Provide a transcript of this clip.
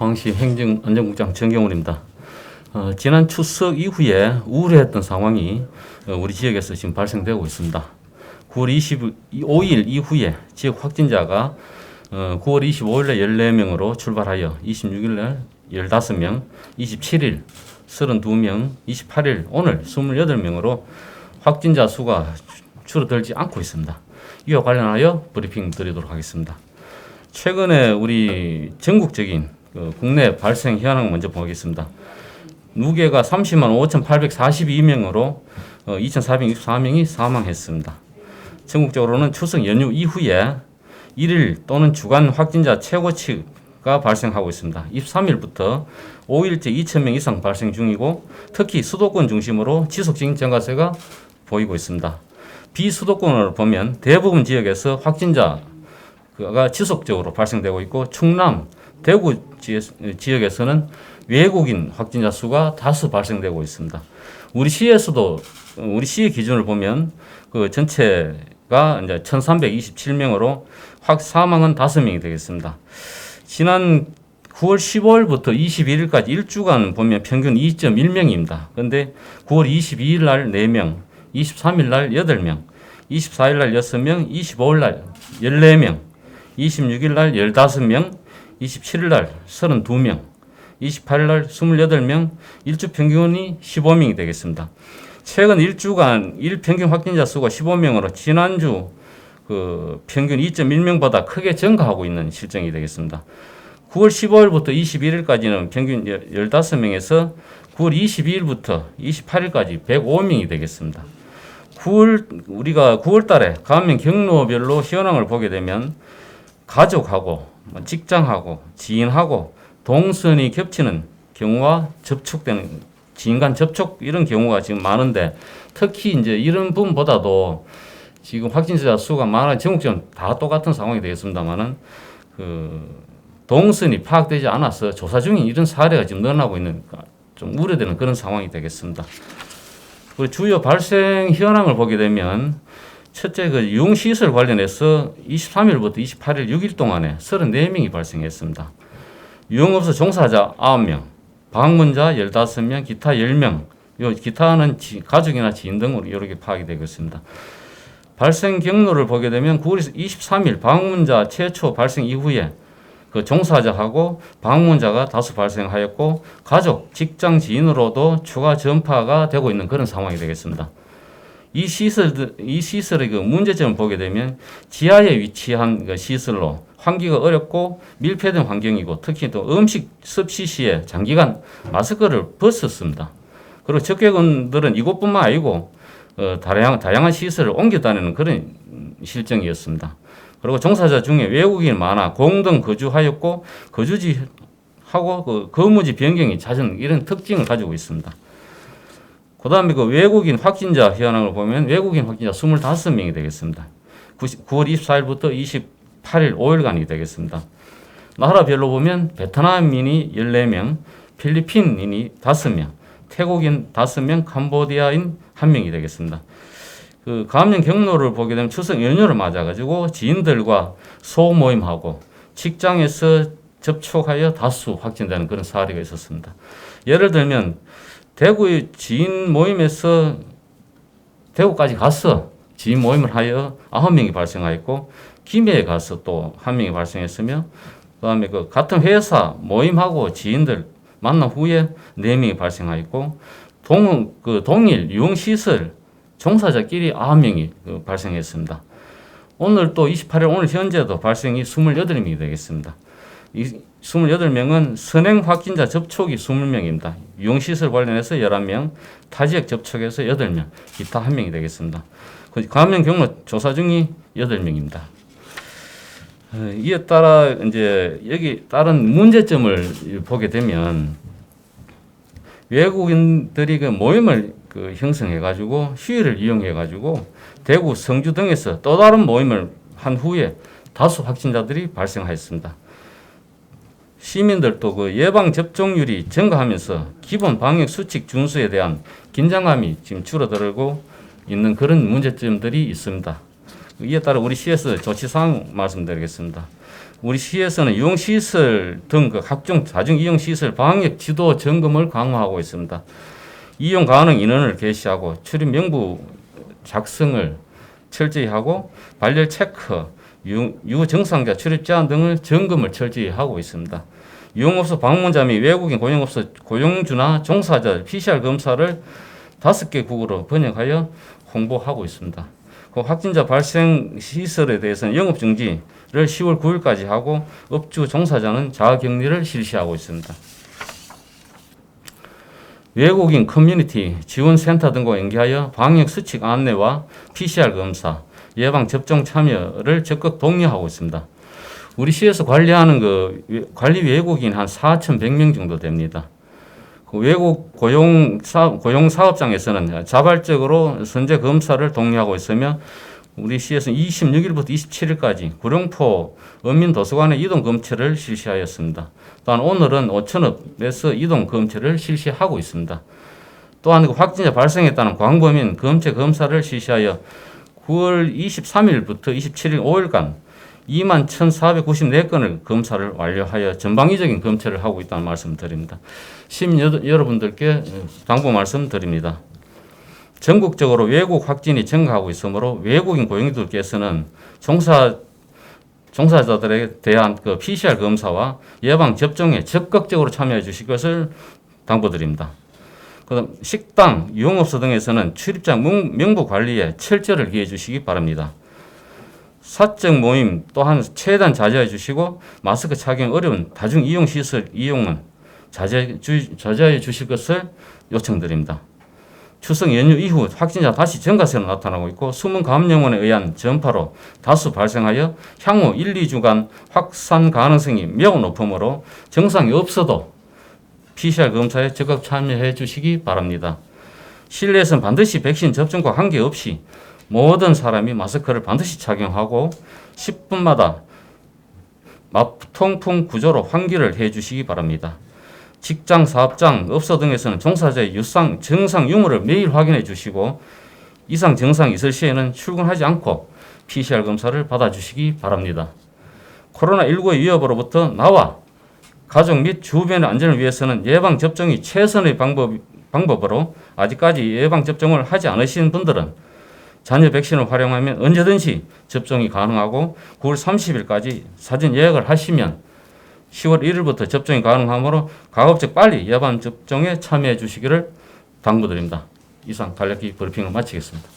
포항시 행정안전국장 정경훈입니다. 지난 추석 이후에 우려했던 상황이 우리 지역에서 지금 발생되고 있습니다. 9월 25일 이후에 지역 확진자가 9월 25일에 14명으로 출발하여 26일날 15명, 27일 32명, 28일 오늘 28명으로 확진자 수가 줄어들지 않고 있습니다. 이와 관련하여 브리핑 드리도록 하겠습니다. 최근에 우리 전국적인 국내 발생 현황 먼저 보겠습니다. 누계가 30만 5,842명으로 2,464명이 사망했습니다. 전국적으로는 추석 연휴 이후에 1일 또는 주간 확진자 최고치가 발생하고 있습니다. 23일부터 5일째 2,000명 이상 발생 중이고 특히 수도권 중심으로 지속적인 증가세가 보이고 있습니다. 비수도권으로 보면 대부분 지역에서 확진자가 지속적으로 발생되고 있고 충남, 대구 지역에서는 외국인 확진자 수가 다수 발생되고 있습니다. 우리 시에서도 우리 시의 기준을 보면 그 전체가 이제 1,327명으로 사망은 5명이 되겠습니다. 지난 9월 15일부터 21일까지 일주간 보면 평균 2.1명입니다. 그런데 9월 22일 날 4명, 23일 날 8명, 24일 날 6명, 25일 날 14명, 26일 날 15명, 27일 날 32명, 28일 날 28명, 일주 평균이 15명이 되겠습니다. 최근 일주간 일평균 확진자 수가 15명으로 지난주 평균 2.1명보다 크게 증가하고 있는 실정이 되겠습니다. 9월 15일부터 21일까지는 평균 15명에서 9월 22일부터 28일까지 105명이 되겠습니다. 우리가 9월 달에 감염 경로별로 현황을 보게 되면 가족하고 직장하고 지인하고 동선이 겹치는 경우와 접촉되는 지인 간 접촉 이런 경우가 지금 많은데 특히 이제 이런 부분보다도 지금 확진자 수가 많아 전국적으로 다 똑같은 상황이 되겠습니다만은 동선이 파악되지 않아서 조사 중인 이런 사례가 지금 늘어나고 있는 좀 우려되는 그런 상황이 되겠습니다. 그 주요 발생 현황을 보게 되면 첫째 유흥시설 관련해서 23일부터 28일 6일 동안에 34명이 발생했습니다. 유흥업소 종사자 9명, 방문자 15명, 기타 10명, 기타는 가족이나 지인 등으로 이렇게 파악이 되고 있습니다. 발생 경로를 보게 되면 9월 23일 방문자 최초 발생 이후에 그 종사자하고 방문자가 다수 발생하였고 가족, 직장 지인으로도 추가 전파가 되고 있는 그런 상황이 되겠습니다. 이 시설의 그 문제점을 보게 되면 지하에 위치한 그 시설로 환기가 어렵고 밀폐된 환경이고 특히 또 음식 섭취 시에 장기간 마스크를 벗었습니다. 그리고 적객원들은 이곳뿐만 아니고 다양한 시설을 옮겨 다니는 그런 실정이었습니다. 그리고 종사자 중에 외국인이 많아 공동 거주하였고 거주지하고 거무지 변경이 잦은 이런 특징을 가지고 있습니다. 그 다음에 외국인 확진자 현황을 보면 외국인 확진자 25명이 되겠습니다. 9월 24일부터 28일 5일간이 되겠습니다. 나라별로 보면 베트남인이 14명, 필리핀인이 5명, 태국인 5명, 캄보디아인 1명이 되겠습니다. 감염 경로를 보게 되면 추석 연휴를 맞아가지고 지인들과 소모임하고 직장에서 접촉하여 다수 확진되는 그런 사례가 있었습니다. 예를 들면 대구의 지인 모임에서 대구까지 가서 지인 모임을 하여 9명이 발생하였고 김해에 가서 또 1명이 발생했으며 그다음에 같은 회사 모임하고 지인들 만난 후에 4명이 발생하였고 동일 유흥시설 종사자끼리 9명이 발생했습니다. 오늘 또 28일 오늘 현재도 발생이 28명이 되겠습니다. 이 28명은 선행 확진자 접촉이 20명입니다. 유흥시설 관련해서 11명, 타지역 접촉에서 8명, 기타 1명이 되겠습니다. 감염 경로 조사 중이 8명입니다. 이에 따라 이제 여기 다른 문제점을 보게 되면 외국인들이 모임을 형성해가지고 휴일을 이용해가지고 대구, 성주 등에서 또 다른 모임을 한 후에 다수 확진자들이 발생하였습니다. 시민들도 예방 접종률이 증가하면서 기본 방역 수칙 준수에 대한 긴장감이 지금 줄어들고 있는 그런 문제점들이 있습니다. 이에 따라 우리 시에서 조치사항 말씀드리겠습니다. 우리 시에서는 유흥시설 등 각종 다중이용시설 방역 지도 점검을 강화하고 있습니다. 이용 가능 인원을 게시하고 출입 명부 작성을 철저히 하고 발열 체크, 유증상자 출입 제한 등을 점검을 철저히 하고 있습니다. 유흥업소 방문자 및 외국인 고용업소 고용주나 종사자 PCR 검사를 5개 국어로 번역하여 홍보하고 있습니다. 그 확진자 발생 시설에 대해서는 영업 정지를 10월 9일까지 하고 업주 종사자는 자가격리를 실시하고 있습니다. 외국인 커뮤니티 지원센터 등과 연계하여 방역 수칙 안내와 PCR 검사, 예방 접종 참여를 적극 독려하고 있습니다. 우리 시에서 관리하는 관리 외국인 한 4,100명 정도 됩니다. 그 외국 고용 사업장에서는 자발적으로 선제 검사를 독려하고 있으며 우리 시에서는 26일부터 27일까지 구룡포 ön민도서관의 이동 검체를 실시하였습니다. 또한 오늘은 오천읍에서 이동 검체를 실시하고 있습니다. 또한 확진자 발생에 따른 광범위한 검체 검사를 실시하여 9월 23일부터 27일 5일간 21,494건을 검사를 완료하여 전방위적인 검체를 하고 있다는 말씀을 드립니다. 시민 여러분들께 당부 말씀드립니다. 전국적으로 외국 확진이 증가하고 있으므로 외국인 고용주들께서는 종사자들에 대한 PCR 검사와 예방 접종에 적극적으로 참여해 주실 것을 당부드립니다. 그다음 식당, 유흥업소 등에서는 출입자 명부 관리에 철저를 기해 주시기 바랍니다. 사적 모임 또한 최대한 자제해 주시고 마스크 착용 어려운 다중 이용 시설 이용은 자제해 주실 것을 요청드립니다. 추석 연휴 이후 확진자 다시 증가세로 나타나고 있고 숨은 감염원에 의한 전파로 다수 발생하여 향후 1, 2주간 확산 가능성이 매우 높으므로 증상이 없어도 PCR 검사에 적극 참여해 주시기 바랍니다. 실내에서는 반드시 백신 접종과 관계없이 모든 사람이 마스크를 반드시 착용하고 10분마다 통풍 구조로 환기를 해 주시기 바랍니다. 직장, 사업장, 업소 등에서는 종사자의 증상 유무를 매일 확인해 주시고 이상 증상이 있을 시에는 출근하지 않고 PCR 검사를 받아주시기 바랍니다. 코로나19의 위협으로부터 나와 가족 및 주변의 안전을 위해서는 예방접종이 최선의 방법으로 아직까지 예방접종을 하지 않으신 분들은 잔여 백신을 활용하면 언제든지 접종이 가능하고 9월 30일까지 사전 예약을 하시면 10월 1일부터 접종이 가능하므로 가급적 빨리 예방접종에 참여해 주시기를 당부드립니다. 이상 간략히 브리핑을 마치겠습니다.